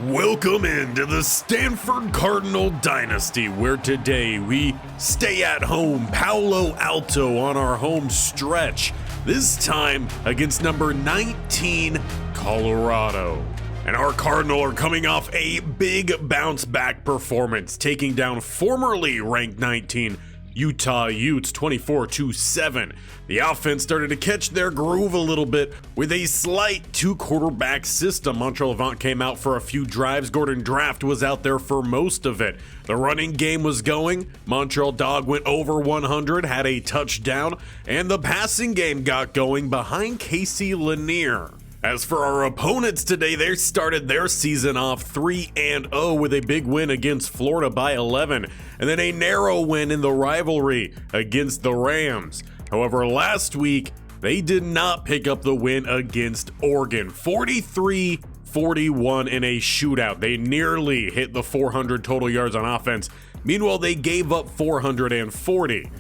Welcome into the Stanford Cardinal Dynasty, where today we stay at home Palo Alto on our home stretch, this time against number 19, Colorado. And our Cardinal are coming off a big bounce back performance, taking down formerly ranked 19 Utah Utes 24-7. The offense started to catch their groove a little bit with a slight two-quarterback system. Montreal Avant came out for a few drives. Gordon Draft was out there for most of it. The running game was going. Montreal Dog went over 100, had a touchdown, and the passing game got going behind Casey Lanier. As for our opponents today, they started their season off 3-0 with a big win against Florida by 11, and then a narrow win in the rivalry against the Rams. However, last week, they did not pick up the win against Oregon, 43-41 in a shootout. They nearly hit the 400 total yards on offense. Meanwhile, they gave up 440.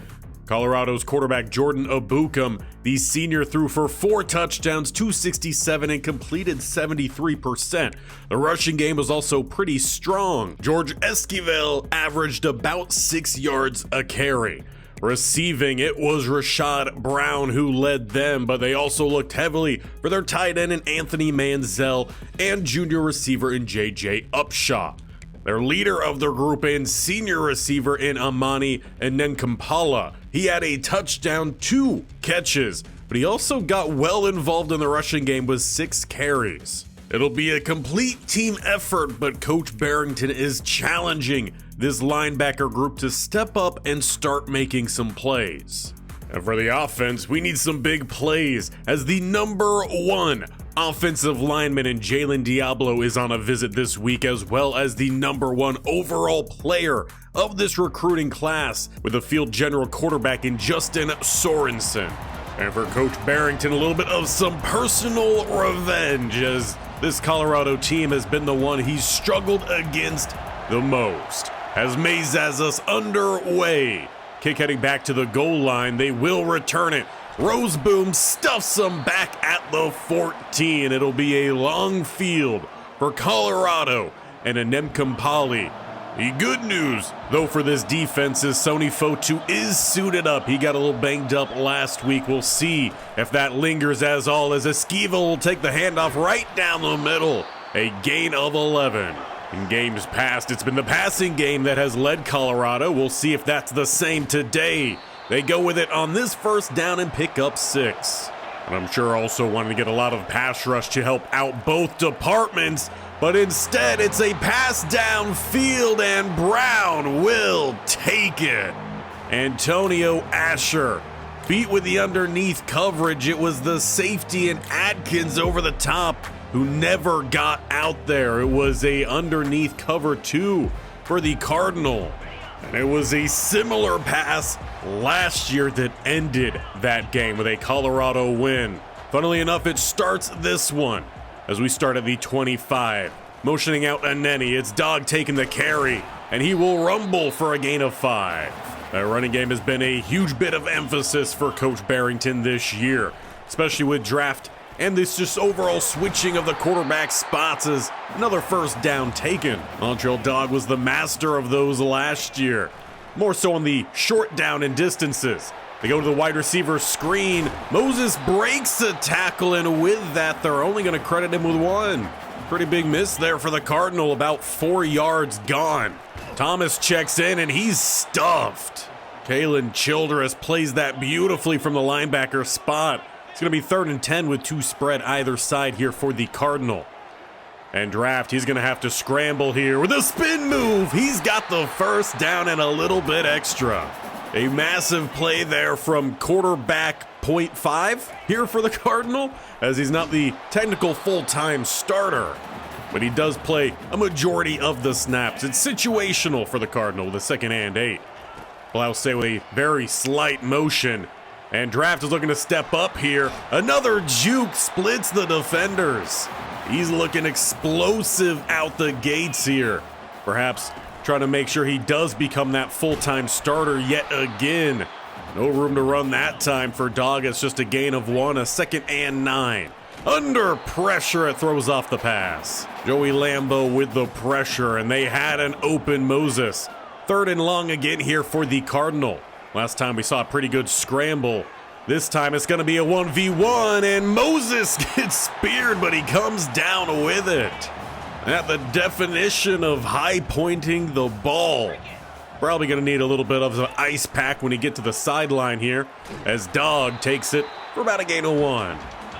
Colorado's quarterback Jordan Abukum, the senior, threw for 4 touchdowns, 267, and completed 73%. The rushing game was also pretty strong. George Esquivel averaged about 6 yards a carry. Receiving, it was Rashad Brown who led them, but they also looked heavily for their tight end in Anthony Manziel and junior receiver in J.J. Upshaw. Their leader of the group and senior receiver in Amani Enenkampala. He had a touchdown, 2 catches, but he also got well involved in the rushing game with 6 carries. It'll be a complete team effort, but Coach Bearington is challenging this linebacker group to step up and start making some plays. And for the offense, we need some big plays as the number 1 offensive lineman in Jalen Diablo is on a visit this week, as well as the number 1 overall player of this recruiting class with a field general quarterback in Justin Sorensen. And for Coach Bearington, a little bit of some personal revenge, as this Colorado team has been the one he's struggled against the most. As Mays has us underway. Kick heading back to the goal line, they will return it. Roseboom stuffs them back at the 14. It'll be a long field for Colorado and Enenkampala. The good news, though, for this defense is Sony Fotu is suited up. He got a little banged up last week. We'll see if that lingers as Esquivel will take the handoff right down the middle. A gain of 11. In games past, it's been the passing game that has led Colorado. We'll see if that's the same today. They go with it on this first down and pick up 6. And I'm sure also wanting to get a lot of pass rush to help out both departments, but instead it's a pass downfield and Brown will take it. Antonio Asher beat with the underneath coverage. It was the safety and Adkins over the top who never got out there. It was a underneath cover 2 for the Cardinal. And it was a similar pass last year that ended that game with a Colorado win. Funnily enough, it starts this one as we start at the 25. Motioning out Aneni, it's Dog taking the carry, and he will rumble for a gain of 5. That running game has been a huge bit of emphasis for Coach Barrington this year, especially with Draft and this just overall switching of the quarterback spots as another first down taken. Montreal Dog was the master of those last year, more so on the short down and distances. They go to the wide receiver screen. Moses breaks the tackle, and with that, they're only going to credit him with 1. Pretty big miss there for the Cardinal, about 4 yards gone. Thomas checks in, and he's stuffed. Kalen Childress plays that beautifully from the linebacker spot. It's going to be 3rd and 10 with 2 spread either side here for the Cardinal. And Draft, he's going to have to scramble here with a spin move. He's got the first down and a little bit extra. A massive play there from quarterback .5 here for the Cardinal, as he's not the technical full-time starter, but he does play a majority of the snaps. It's situational for the Cardinal with a 2nd and 8. Blouse with a very slight motion. And Draft is looking to step up here. Another juke splits the defenders. He's looking explosive out the gates here. Perhaps trying to make sure he does become that full-time starter yet again. No room to run that time for Dog. It's just a gain of 1, a 2nd and 9. Under pressure, it throws off the pass. Joey Lambo with the pressure, and they had an open Moses. 3rd and long again here for the Cardinal. Last time we saw a pretty good scramble. This time it's going to be a 1v1, and Moses gets speared, but he comes down with it. At the definition of high pointing the ball. Probably going to need a little bit of an ice pack when he get to the sideline here, as Dog takes it for about a gain of 1.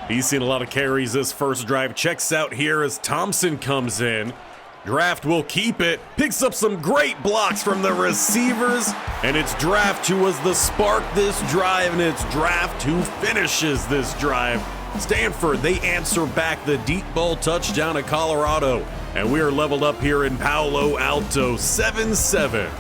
He's seen a lot of carries this first drive. Checks out here as Thompson comes in. Draft will keep it, picks up some great blocks from the receivers, and it's Draft who was the spark this drive, and it's Draft who finishes this drive. Stanford, they answer back the deep ball touchdown to Colorado, and we are leveled up here in Palo Alto, 7-7.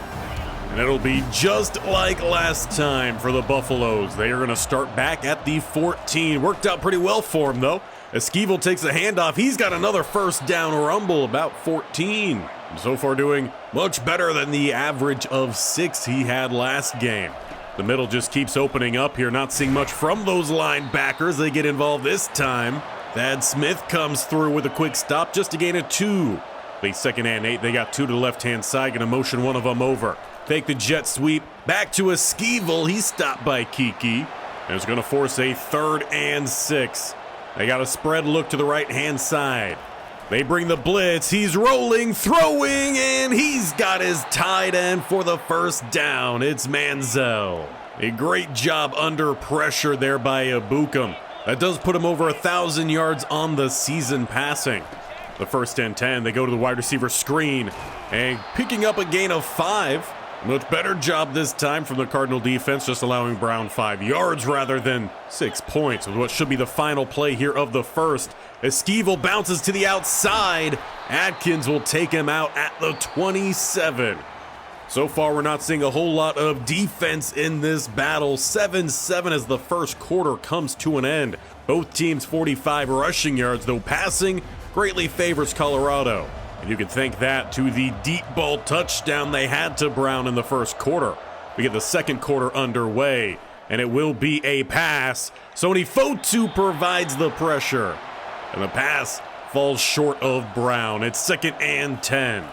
And it'll be just like last time for the Buffaloes. They are going to start back at the 14. Worked out pretty well for him, though. Esquivel takes a handoff. He's got another first down rumble, about 14. So far doing much better than the average of 6 he had last game. The middle just keeps opening up here. Not seeing much from those linebackers. They get involved this time. Thad Smith comes through with a quick stop just to gain a 2. The 2nd and 8. They got 2 to the left-hand side. Going to motion one of them over. Take the jet sweep. Back to Esquivel. He's stopped by Kiki. And it's going to force a 3rd and 6. They got a spread look to the right-hand side. They bring the blitz. He's rolling, throwing, and he's got his tight end for the first down. It's Manziel. A great job under pressure there by Abukum. That does put him over 1,000 yards on the season passing. The 1st and 10, they go to the wide receiver screen, and picking up a gain of 5. Much better job this time from the Cardinal defense, just allowing Brown 5 yards rather than 6 points with what should be the final play here of the first. Esquivel bounces to the outside. Atkins will take him out at the 27. So far, we're not seeing a whole lot of defense in this battle. 7-7 as the first quarter comes to an end. Both teams 45 rushing yards, though passing greatly favors Colorado. And you can thank that to the deep ball touchdown they had to Brown in the first quarter. We get the second quarter underway, and it will be a pass. Sony Fotu provides the pressure, and the pass falls short of Brown. It's 2nd and 10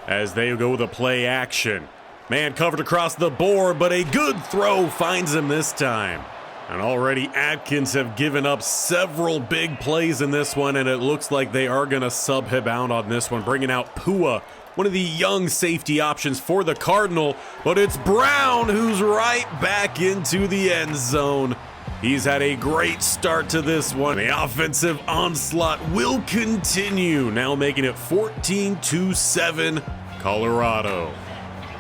as they go with a play action. Man covered across the board, but a good throw finds him this time. And already Atkins have given up several big plays in this one, and it looks like they are going to sub him out on this one, bringing out Pua, one of the young safety options for the Cardinal, but it's Brown who's right back into the end zone. He's had a great start to this one. The offensive onslaught will continue, now making it 14-7 Colorado.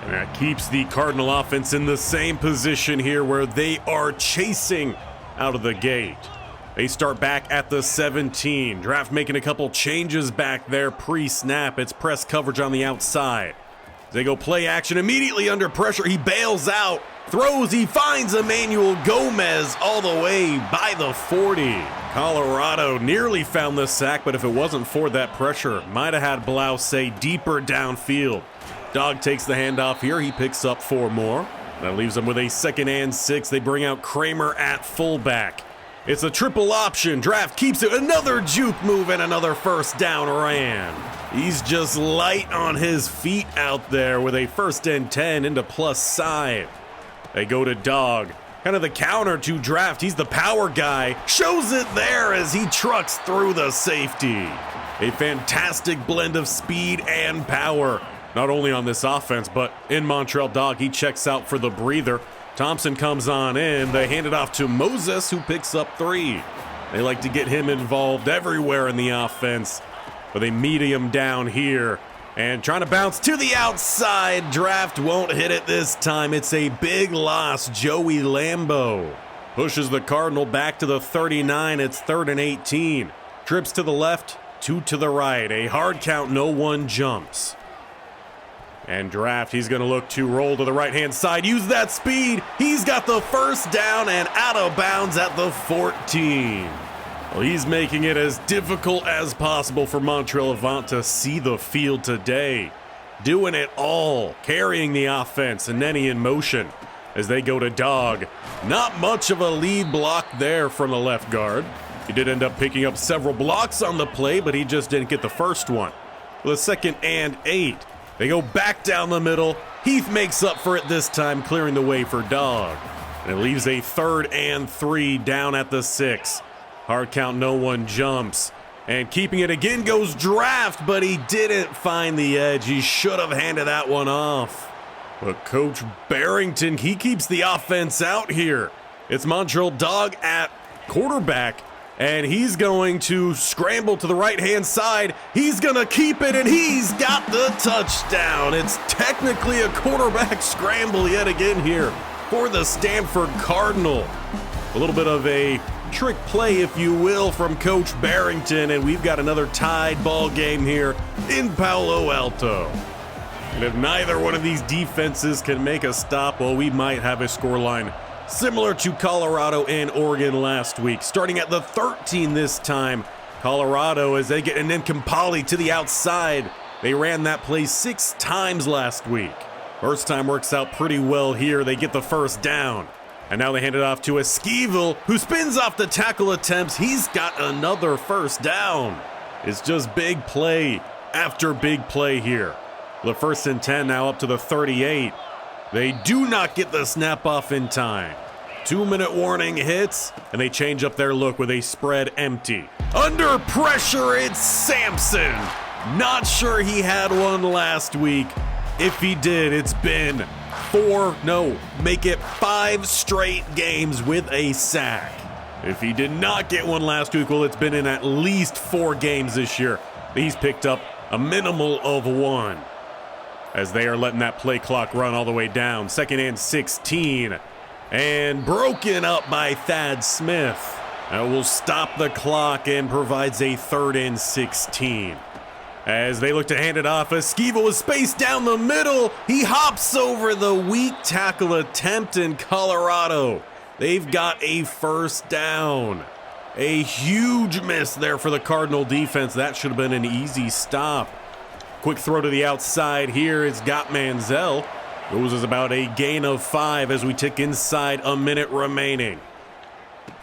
And that keeps the Cardinal offense in the same position here where they are chasing out of the gate. They start back at the 17. Draft making a couple changes back there pre-snap. It's press coverage on the outside. They go play action immediately under pressure. He bails out, throws, he finds Emmanuel Gomez all the way by the 40. Colorado nearly found the sack, but if it wasn't for that pressure, might have had Blouse deeper downfield. Dog takes the handoff here. He picks up 4 more. That leaves them with a 2nd and 6. They bring out Kramer at fullback. It's a triple option. Draft keeps it. Another juke move and another first down ran. He's just light on his feet out there with a 1st and 10 into plus side. They go to Dog. Kind of the counter to Draft. He's the power guy. Shows it there as he trucks through the safety. A fantastic blend of speed and power. Not only on this offense, but in Montreal. Dog, he checks out for the breather. Thompson comes on in. They hand it off to Moses, who picks up 3. They like to get him involved everywhere in the offense, but they meet him down here. And trying to bounce to the outside. Draft won't hit it this time. It's a big loss. Joey Lambo pushes the Cardinal back to the 39. It's 3rd and 18. Trips to the left, 2 to the right. A hard count, no one jumps. And Draft, he's going to look to roll to the right-hand side. Use that speed. He's got the first down and out of bounds at the 14. Well, he's making it as difficult as possible for Montreal Avant to see the field today. Doing it all, carrying the offense, and Nenny in motion as they go to Dog. Not much of a lead block there from the left guard. He did end up picking up several blocks on the play, but he just didn't get the first one. With a 2nd and 8, they go back down the middle. Heath makes up for it this time, clearing the way for Dog. And it leaves a 3rd and 3 down at the 6. Hard count, no one jumps. And keeping it again goes Draft, but he didn't find the edge. He should have handed that one off. But Coach Bearington, he keeps the offense out here. It's Montreal Dog at quarterback, and he's going to scramble to the right-hand side. He's going to keep it, and he's got the touchdown. It's technically a quarterback scramble yet again here for the Stanford Cardinal. A little bit of a trick play, if you will, from Coach Barrington, and we've got another tied ball game here in Palo Alto. And if neither one of these defenses can make a stop, well, we might have a scoreline similar to Colorado and Oregon last week. Starting at the 13 this time, Colorado, as they get an Nkampali to the outside. They ran that play 6 times last week. First time works out pretty well here. They get the first down. And now they hand it off to Esquivel, who spins off the tackle attempts. He's got another first down. It's just big play after big play here. The 1st and 10 now up to the 38. They do not get the snap off in time. 2-minute warning hits, and they change up their look with a spread empty. Under pressure, it's Sampson. Not sure he had one last week. If he did, it's been 5 straight games with a sack. If he did not get one last week, well, it's been in at least 4 games this year. He's picked up a minimal of 1. As they are letting that play clock run all the way down. 2nd and 16. And broken up by Thad Smith. That will stop the clock and provides a 3rd and 16. As they look to hand it off, Esquivel is spaced down the middle. He hops over the weak tackle attempt in Colorado. They've got a first down. A huge miss there for the Cardinal defense. That should have been an easy stop. Quick throw to the outside here. It's got Manziel. Goes as about a gain of 5 as we tick inside a minute remaining.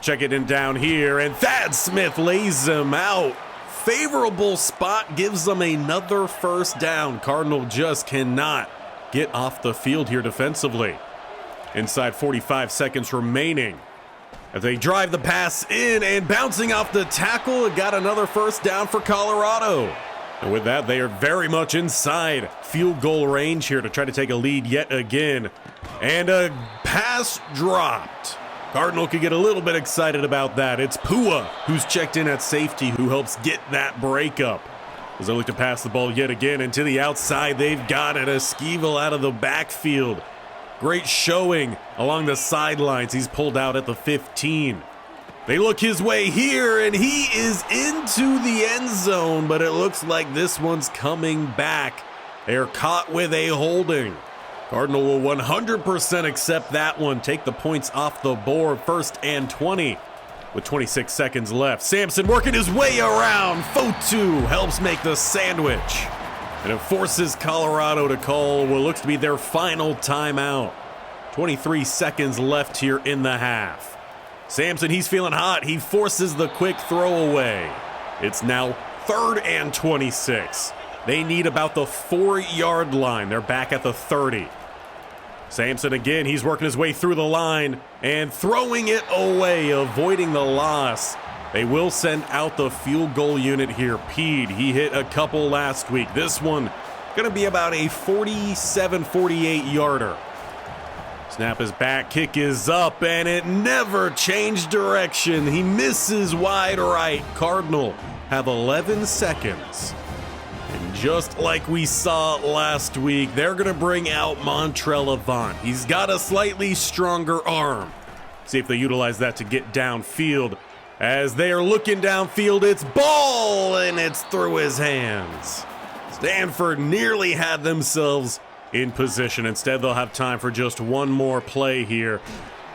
Check it in down here, and Thad Smith lays him out. Favorable spot gives them another first down. Cardinal just cannot get off the field here defensively. Inside 45 seconds remaining. As they drive the pass in and bouncing off the tackle, it got another first down for Colorado. And with that, they are very much inside field goal range here to try to take a lead yet again. And a pass dropped. Cardinal could get a little bit excited about that. It's Pua who's checked in at safety who helps get that breakup. As they look to pass the ball yet again, and to the outside, they've got it. Esquivel out of the backfield. Great showing along the sidelines. He's pulled out at the 15. They look his way here, and he is into the end zone, but it looks like this one's coming back. They're caught with a holding. Cardinal will 100% accept that one, take the points off the board. 1st and 20 with 26 seconds left. Sampson working his way around. Fotu helps make the sandwich. And it forces Colorado to call what looks to be their final timeout. 23 seconds left here in the half. Sampson, he's feeling hot. He forces the quick throwaway. It's now 3rd and 26. They need about the 4-yard line. They're back at the 30. Sampson again, he's working his way through the line and throwing it away, avoiding the loss. They will send out the field goal unit here. Pede, he hit a couple last week. This one going to be about a 47, 48-yarder. Snap is back, kick is up, and it never changed direction. He misses wide right. Cardinal have 11 seconds. And just like we saw last week, they're going to bring out Montrell Avant. He's got a slightly stronger arm. See if they utilize that to get downfield. As they are looking downfield, it's ball, and it's through his hands. Stanford nearly had themselves in position. Instead, they'll have time for just one more play here.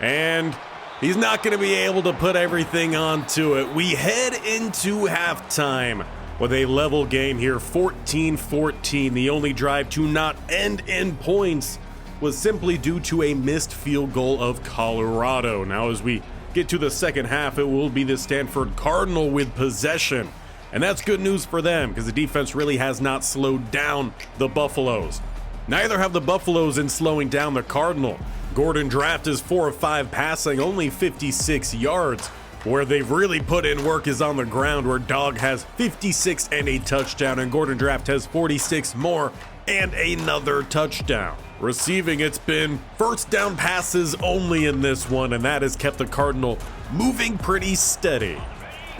And he's not going to be able to put everything onto it. We head into halftime with a level game here, 14-14. The only drive to not end in points was simply due to a missed field goal of Colorado. Now, as we get to the second half, it will be the Stanford Cardinal with possession. And that's good news for them because the defense really has not slowed down the Buffaloes. Neither have the Buffaloes in slowing down the Cardinal. Gordon Draft is 4 of 5 passing, only 56 yards. Where they've really put in work is on the ground, where Dog has 56 and a touchdown, and Gordon Draft has 46 more and another touchdown. Receiving, it's been first down passes only in this one, and that has kept the Cardinal moving pretty steady.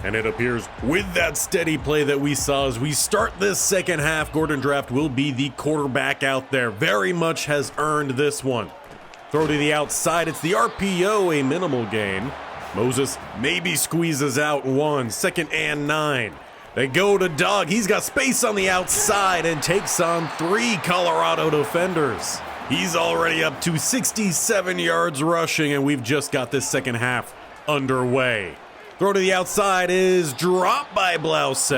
And it appears with that steady play that we saw as we start this second half, Gordon Draft will be the quarterback out there. Very much has earned this one. Throw to the outside, it's the RPO, a minimal gain. Moses maybe squeezes out one, 2nd and 9. They go to Dog. He's got space on the outside and takes on 3 Colorado defenders. He's already up to 67 yards rushing, and we've just got this second half underway. Throw to the outside is dropped by Blouse.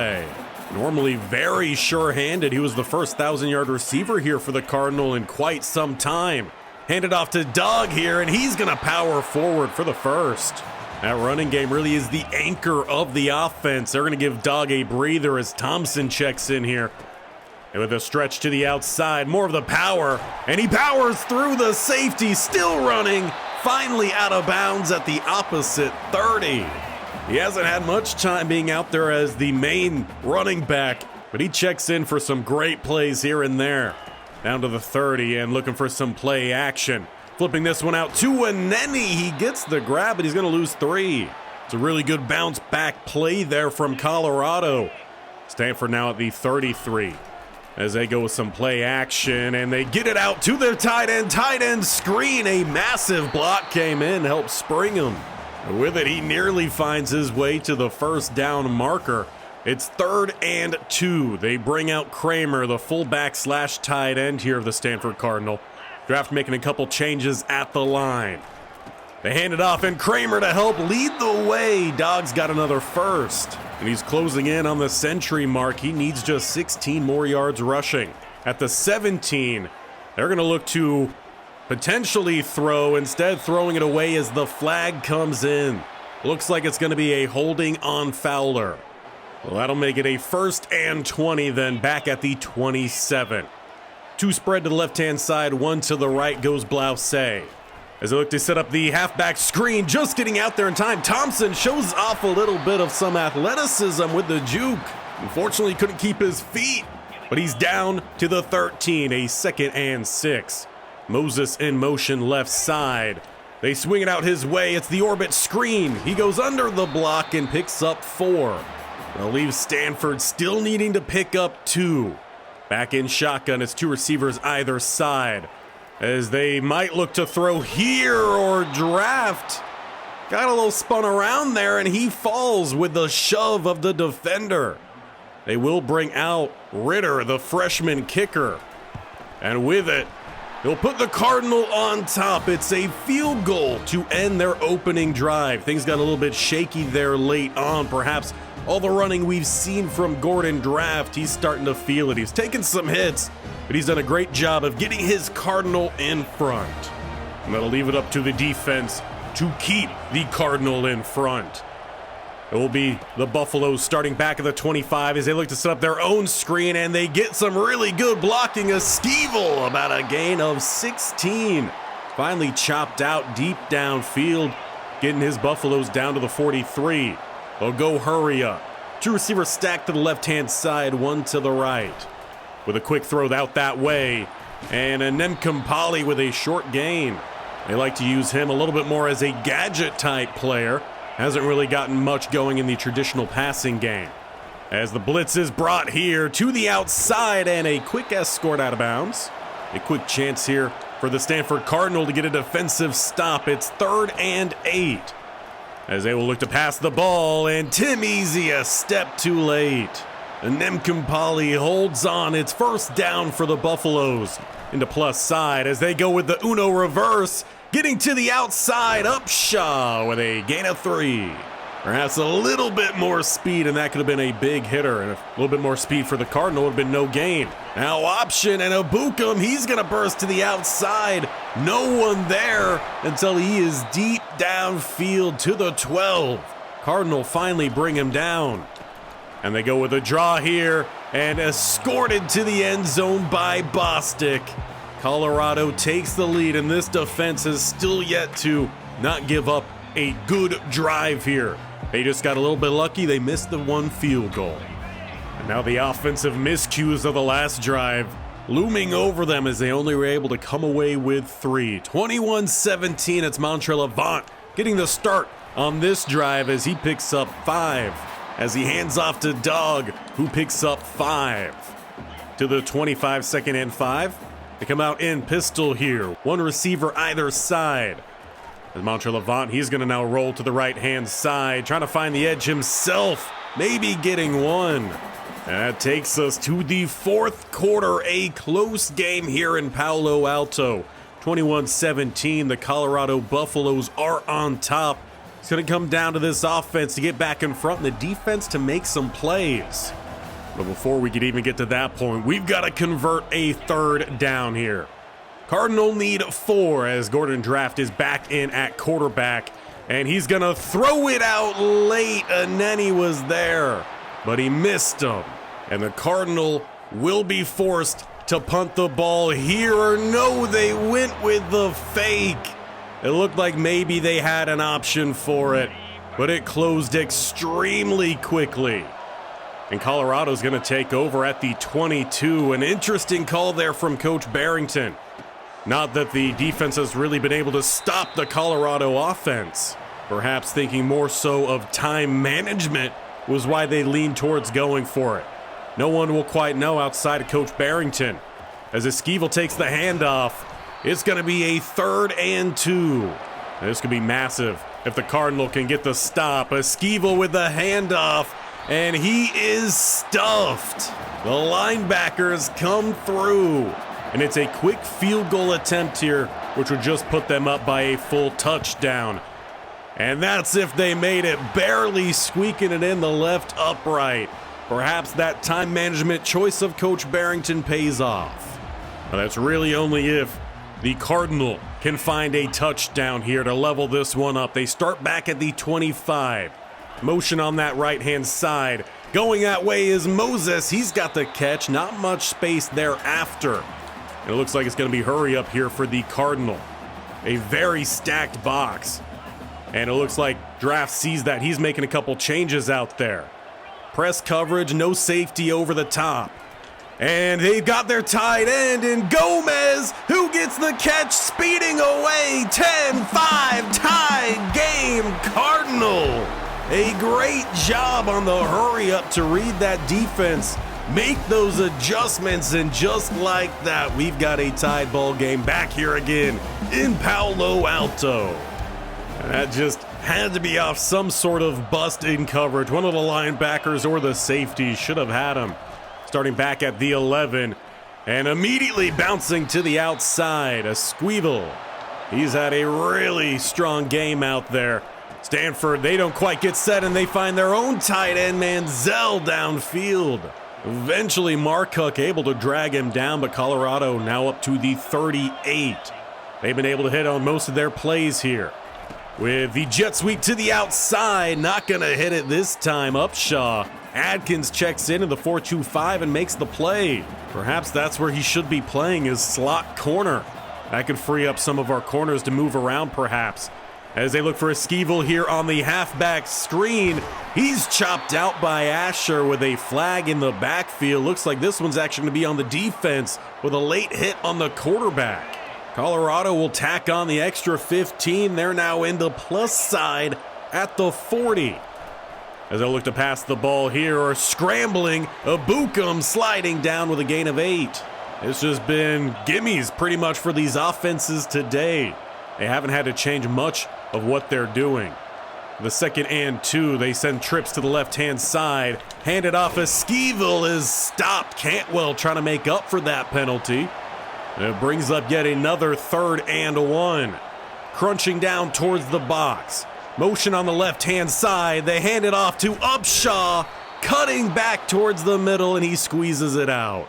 Normally very sure-handed. He was the first 1,000-yard receiver here for the Cardinal in quite some time. Handed off to Dog here, and he's going to power forward for the first. That running game really is the anchor of the offense. They're going to give Dog a breather as Thompson checks in here. And with a stretch to the outside, more of the power, and he powers through the safety, still running, finally out of bounds at the opposite 30. He hasn't had much time being out there as the main running back, but he checks in for some great plays here and there. Down to the 30 and looking for some play action. Flipping this one out to Aneni. He gets the grab, but he's going to lose 3. It's a really good bounce back play there from Colorado. Stanford now at the 33 as they go with some play action, and they get it out to their tight end screen. A massive block came in, helped spring him. With it, he nearly finds his way to the first down marker. It's 3rd and 2. They bring out Kramer, the fullback / tight end here of the Stanford Cardinal. Draft making a couple changes at the line. They hand it off, and Kramer to help lead the way. Dog's got another first, and he's closing in on the century mark. He needs just 16 more yards rushing. At the 17, they're going to look to potentially throw, instead throwing it away as the flag comes in. Looks like it's going to be a holding on Fowler. Well, that'll make it a 1st and 20 then, back at the 27. 2 spread to the left-hand side, 1 to the right goes Blouse. As they look to set up the halfback screen, just getting out there in time, Thompson shows off a little bit of some athleticism with the juke. Unfortunately, couldn't keep his feet, but he's down to the 13, a 2nd and 6. Moses in motion left side. They swing it out his way. It's the orbit screen. He goes under the block and picks up 4. They'll leave Stanford still needing to pick up 2. Back in shotgun, it's 2 receivers either side, as they might look to throw here or Draft. Got a little spun around there, and he falls with the shove of the defender. They will bring out Ritter, the freshman kicker. And with it, they'll put the Cardinal on top. It's a field goal to end their opening drive. Things got a little bit shaky there late on, perhaps all the running we've seen from Gordon Draft. He's starting to feel it. He's taken some hits, but he's done a great job of getting his Cardinal in front. And that'll leave it up to the defense to keep the Cardinal in front. It will be the Buffaloes starting back at the 25 as they look to set up their own screen, and they get some really good blocking. A Skeevil, about a gain of 16. Finally chopped out deep downfield, getting his Buffaloes down to the 43. They'll go hurry up. 2 receivers stacked to the left-hand side, 1 to the right. With a quick throw out that way, and a Nemkampali with a short gain. They like to use him a little bit more as a gadget-type player. Hasn't really gotten much going in the traditional passing game. As the blitz is brought here to the outside, and a quick escort out of bounds. A quick chance here for the Stanford Cardinal to get a defensive stop. It's 3rd and 8. As they will look to pass the ball, and Tim Easy a step too late. And Nemkampali holds on. It's first down for the Buffaloes. Into plus side as they go with the Uno reverse. Getting to the outside, Upshaw with a gain of 3. Perhaps a little bit more speed, and that could have been a big hitter. And a little bit more speed for the Cardinal would have been no gain. Now option, and Abukum, he's going to burst to the outside. No one there until he is deep downfield to the 12. Cardinal finally bring him down. And they go with a draw here, and escorted to the end zone by Bostic. Colorado takes the lead, and this defense has still yet to not give up a good drive here. They just got a little bit lucky. They missed the one field goal. And now the offensive miscues of the last drive looming over them as they only were able to come away with 3. 21-17, it's Montrell Avant getting the start on this drive as he picks up 5. As he hands off to Dog, who picks up 5. To the 25, 2nd and 5. They come out in pistol here. One receiver either side. As Montrell Avant, he's going to now roll to the right-hand side, trying to find the edge himself, maybe getting one. And that takes us to the 4th quarter, a close game here in Palo Alto. 21-17, the Colorado Buffaloes are on top. It's going to come down to this offense to get back in front and the defense to make some plays. But before we could even get to that point, we've got to convert a 3rd down here. Cardinal need 4 as Gordon Draft is back in at quarterback, and he's going to throw it out late. Aneni was there, but he missed him. And the Cardinal will be forced to punt the ball here, or no, they went with the fake. It looked like maybe they had an option for it, but it closed extremely quickly. And Colorado's going to take over at the 22. An interesting call there from Coach Bearington. Not that the defense has really been able to stop the Colorado offense. Perhaps thinking more so of time management was why they leaned towards going for it. No one will quite know outside of Coach Bearington. As Esquivel takes the handoff, it's going to be a 3rd and 2. And this could be massive if the Cardinal can get the stop. Esquivel with the handoff, and he is stuffed. The linebackers come through. And it's a quick field goal attempt here, which would just put them up by a full touchdown. And that's if they made it, barely squeaking it in the left upright. Perhaps that time management choice of Coach Bearington pays off. Now that's really only if the Cardinal can find a touchdown here to level this one up. They start back at the 25. Motion on that right-hand side. Going that way is Moses. He's got the catch. Not much space thereafter. And it looks like it's going to be hurry up here for the Cardinal. A very stacked box. And it looks like Draft sees that. He's making a couple changes out there. Press coverage, no safety over the top. And they've got their tight end in Gomez, who gets the catch, speeding away. 10-5, tie game, Cardinal. A great job on the hurry up to read that defense, make those adjustments, and just like that, we've got a tied ball game back here again in Palo Alto. And that just had to be off some sort of bust in coverage. One of the linebackers or the safety should have had him. Starting back at the 11 and immediately bouncing to the outside. Esquivel, he's had a really strong game out there. Stanford, they don't quite get set, and they find their own tight end, Manziel, downfield. Eventually, Marcook able to drag him down, but Colorado now up to the 38. They've been able to hit on most of their plays here. With the jet sweep to the outside, not going to hit it this time. Upshaw. Adkins checks in the 4-2-5 and makes the play. Perhaps that's where he should be playing, his slot corner. That could free up some of our corners to move around perhaps. As they look for Esquivel here on the halfback screen. He's chopped out by Asher with a flag in the backfield. Looks like this one's actually going to be on the defense with a late hit on the quarterback. Colorado will tack on the extra 15. They're now in the plus side at the 40. As they'll look to pass the ball here, or scrambling, Abukum sliding down with a gain of 8. It's just been gimmies pretty much for these offenses today. They haven't had to change much of what they're doing. The 2nd and 2, they send trips to the left-hand side. Hand it off. Esquivel is stopped. Cantwell trying to make up for that penalty. And it brings up yet another 3rd and 1. Crunching down towards the box. Motion on the left-hand side. They hand it off to Upshaw, cutting back towards the middle, and he squeezes it out.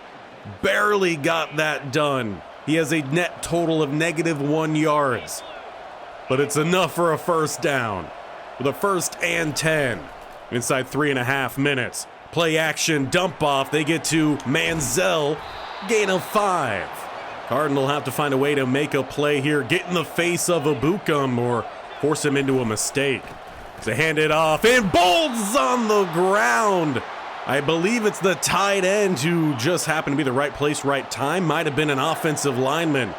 Barely got that done. He has a net total of -1 yards. But it's enough for a first down. With a 1st and 10. Inside 3.5 minutes. Play action, dump off. They get to Manziel. Gain of 5. Cardinal have to find a way to make a play here. Get in the face of Abukum or force him into a mistake. They hand it off, and Bolt's on the ground. I believe it's the tight end who just happened to be the right place, right time. Might have been an offensive lineman.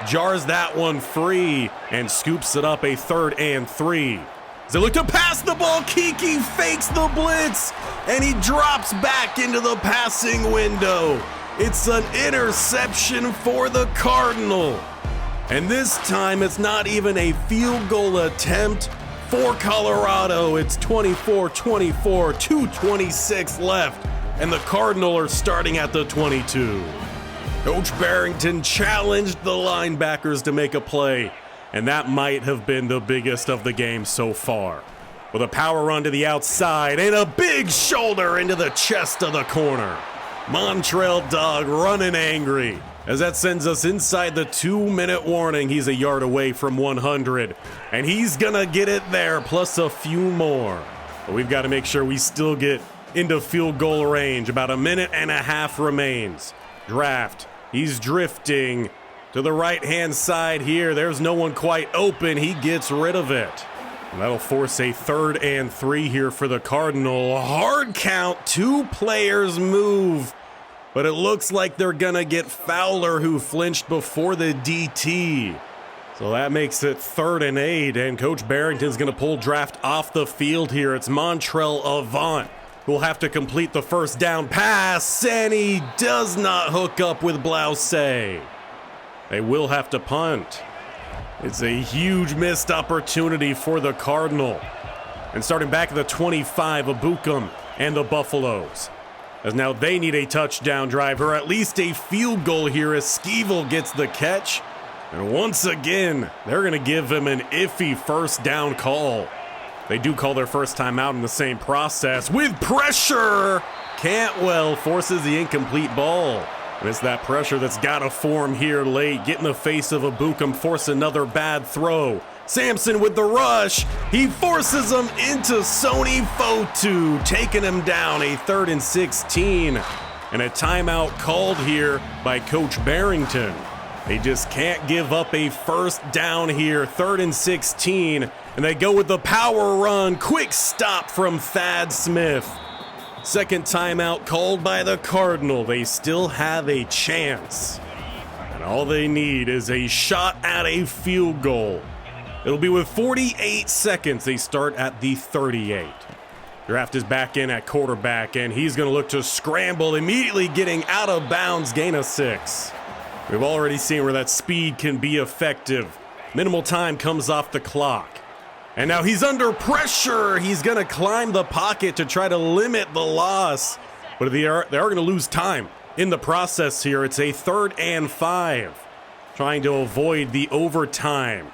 Jars that one free and scoops it up, a 3rd and 3. As they look to pass the ball, Kiki fakes the blitz, and he drops back into the passing window. It's an interception for the Cardinal. And this time, it's not even a field goal attempt for Colorado. It's 24-24, 2:26 left, and the Cardinal are starting at the 22. Coach Bearington challenged the linebackers to make a play, and that might have been the biggest of the game so far. With a power run to the outside and a big shoulder into the chest of the corner. Montrell Dog running angry. As that sends us inside the 2-minute warning. He's a yard away from 100, and he's gonna get it there, plus a few more. But we've got to make sure we still get into field goal range. About 1.5 minutes remains. Draft, he's drifting to the right-hand side here. There's no one quite open. He gets rid of it. And that'll force a 3rd and 3 here for the Cardinal. Hard count, 2 players move. But it looks like they're gonna get Fowler, who flinched before the DT. So that makes it 3rd and 8, and Coach Bearington's gonna pull Draft off the field here. It's Montrell Avant who'll have to complete the first down pass, and he does not hook up with Blouse. They will have to punt. It's a huge missed opportunity for the Cardinal. And starting back at the 25, Abukum and the Buffaloes. As now they need a touchdown drive, or at least a field goal here as Skeevil gets the catch. And once again, they're going to give him an iffy first down call. They do call their first time out in the same process. With pressure, Cantwell forces the incomplete ball. And it's that pressure that's got to form here late. Get in the face of Abukum, force another bad throw. Sampson with the rush. He forces him into Sony Fotu, taking him down, a 3rd and 16. And a timeout called here by Coach Bearington. They just can't give up a first down here, 3rd and 16. And they go with the power run. Quick stop from Thad Smith. Second timeout called by the Cardinal. They still have a chance. And all they need is a shot at a field goal. It'll be with 48 seconds. They start at the 38. Draft is back in at quarterback, and he's going to look to scramble, immediately getting out of bounds, gain of 6. We've already seen where that speed can be effective. Minimal time comes off the clock. And now he's under pressure. He's going to climb the pocket to try to limit the loss. But they are going to lose time in the process here. It's a 3rd and 5. Trying to avoid the overtime.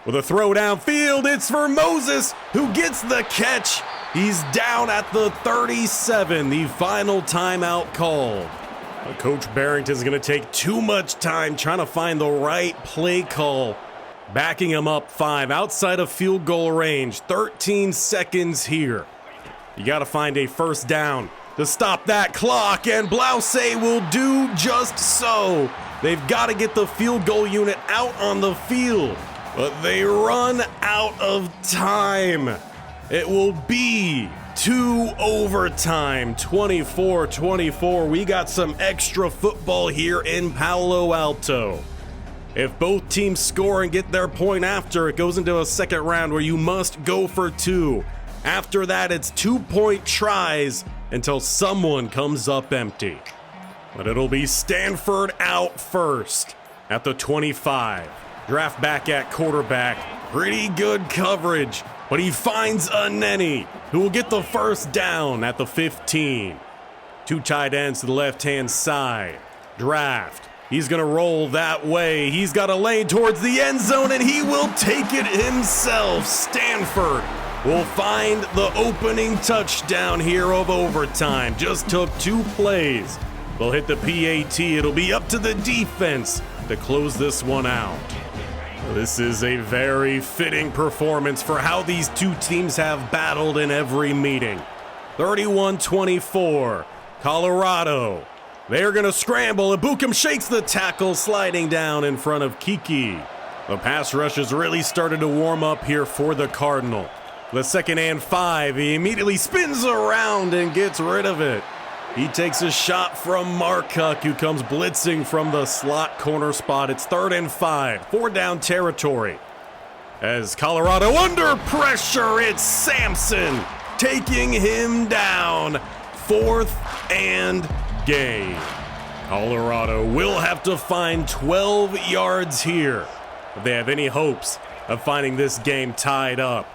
With a throw downfield, it's for Moses, who gets the catch. He's down at the 37, the final timeout called. But Coach Bearington's going to take too much time trying to find the right play call. Backing him up 5, outside of field goal range, 13 seconds here. You got to find a first down to stop that clock, and Blouse will do just so. They've got to get the field goal unit out on the field. But they run out of time. It will be 2 overtime, 24-24. We got some extra football here in Palo Alto. If both teams score and get their point after, it goes into a second round where you must go for 2. After that, it's 2-point tries until someone comes up empty. But it'll be Stanford out first at the 25. Draft back at quarterback. Pretty good coverage, but he finds Aneni, who will get the first down at the 15. 2 tight ends to the left-hand side. Draft. He's going to roll that way. He's got a lane towards the end zone, and he will take it himself. Stanford will find the opening touchdown here of overtime. Just took 2 plays. They'll hit the PAT. It'll be up to the defense to close this one out. This is a very fitting performance for how these two teams have battled in every meeting. 31-24, Colorado. They're going to scramble. Ibukum shakes the tackle, sliding down in front of Kiki. The pass rush has really started to warm up here for the Cardinal. The 2nd and 5, he immediately spins around and gets rid of it. He takes a shot from Markuk, who comes blitzing from the slot corner spot. It's 3rd and 5, 4-down territory. As Colorado under pressure, it's Sampson taking him down. 4th and game. Colorado will have to find 12 yards here if they have any hopes of finding this game tied up.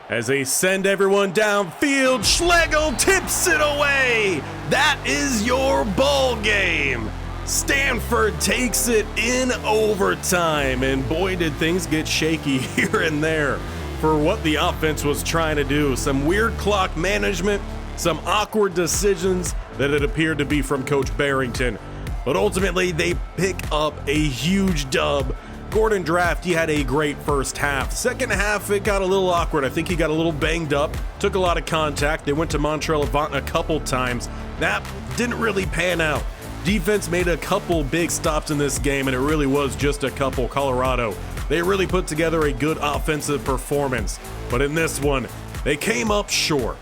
As they send everyone downfield, Schlegel tips it away. That is your ball game. Stanford takes it in overtime, and boy, did things get shaky here and there for what the offense was trying to do. Some weird clock management, some awkward decisions that it appeared to be from Coach Bearington. But ultimately, they pick up a huge dub. Gordon Draft, he had a great first half. Second half, it got a little awkward. I think he got a little banged up, took a lot of contact. They went to Montreal Avant a couple times. That didn't really pan out. Defense made a couple big stops in this game, and it really was just a couple. Colorado, they really put together a good offensive performance. But in this one, they came up short.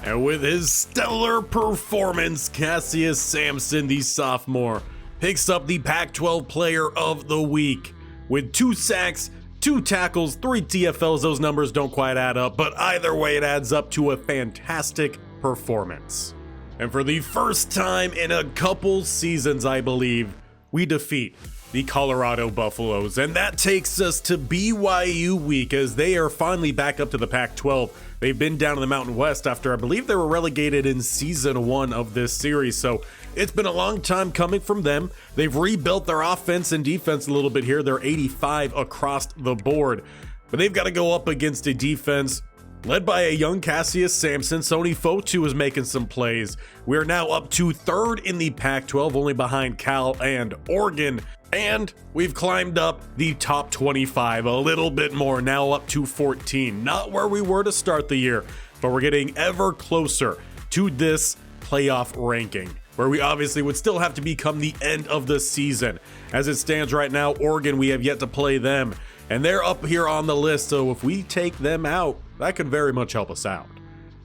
And with his stellar performance, Cassius Sampson, the sophomore, picks up the Pac-12 Player of the Week. With 2 sacks, 2 tackles, 3 TFLs, those numbers don't quite add up, but either way it adds up to a fantastic performance. And for the first time in a couple seasons, I believe, we defeat the Colorado Buffaloes. And that takes us to BYU week, as they are finally back up to the Pac-12. They've been down in the Mountain West after I believe they were relegated in season 1 of this series. So it's been a long time coming from them. They've rebuilt their offense and defense a little bit here. They're 85 across the board. But they've got to go up against a defense led by a young Cassius Sampson. Sony Fotu is making some plays. We are now up to 3rd in the Pac-12, only behind Cal and Oregon. And we've climbed up the top 25 a little bit more, now up to 14. Not where we were to start the year, but we're getting ever closer to this playoff ranking, where we obviously would still have to become the end of the season. As it stands right now, Oregon, we have yet to play them, and they're up here on the list, so if we take them out, that could very much help us out.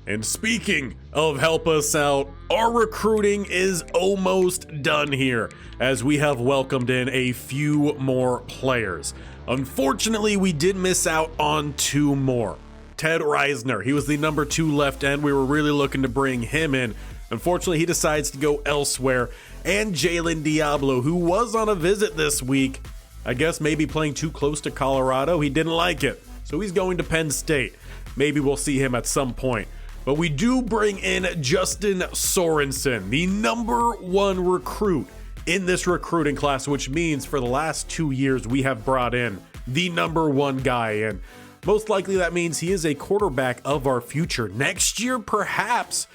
And speaking of help us out, our recruiting is almost done here, as we have welcomed in a few more players. Unfortunately, we did miss out on 2 more. Ted Reisner, he was the number 2 left end. We were really looking to bring him in. Unfortunately, he decides to go elsewhere. And Jalen Diablo, who was on a visit this week, I guess maybe playing too close to Colorado. He didn't like it, so he's going to Penn State. Maybe we'll see him at some point. But we do bring in Justin Sorensen, the number 1 recruit in this recruiting class, which means for the last 2 years we have brought in the number 1 guy. And most likely that means he is a quarterback of our future. Next year, perhaps.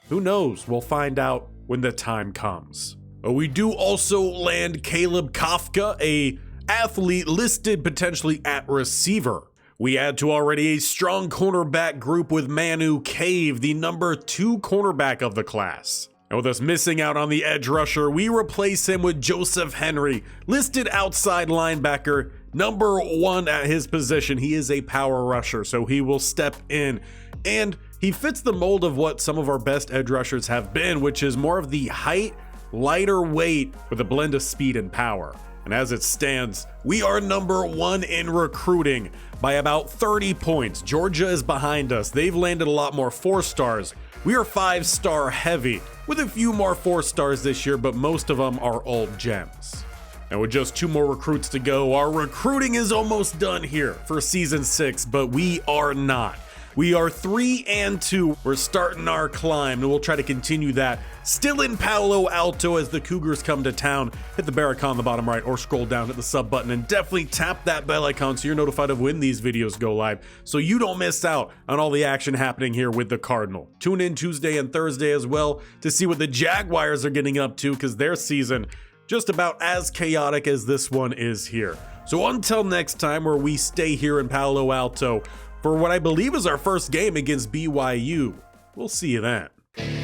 Who knows? We'll find out when the time comes. But we do also land Caleb Kafka, a athlete listed potentially at receiver. We add to already a strong cornerback group with Manu Cave, the number 2 cornerback of the class. And with us missing out on the edge rusher, we replace him with Joseph Henry, listed outside linebacker, number 1 at his position. He is a power rusher, so he will step in. And he fits the mold of what some of our best edge rushers have been, which is more of the height, lighter weight with a blend of speed and power. And as it stands, we are number 1 in recruiting by about 30 points. Georgia is behind us. They've landed a lot more 4-stars. We are 5-star heavy with a few more 4-stars this year, but most of them are all gems. And with just 2 more recruits to go, our recruiting is almost done here for season 6, but we are not. We are 3-2. We're starting our climb, and we'll try to continue that. Still in Palo Alto as the Cougars come to town. Hit the bell icon on the bottom right or scroll down, hit the sub button, and definitely tap that bell icon so you're notified of when these videos go live so you don't miss out on all the action happening here with the Cardinal. Tune in Tuesday and Thursday as well to see what the Jaguars are getting up to, because their season just about as chaotic as this one is here. So until next time, where we stay here in Palo Alto for what I believe is our first game against BYU, we'll see you then.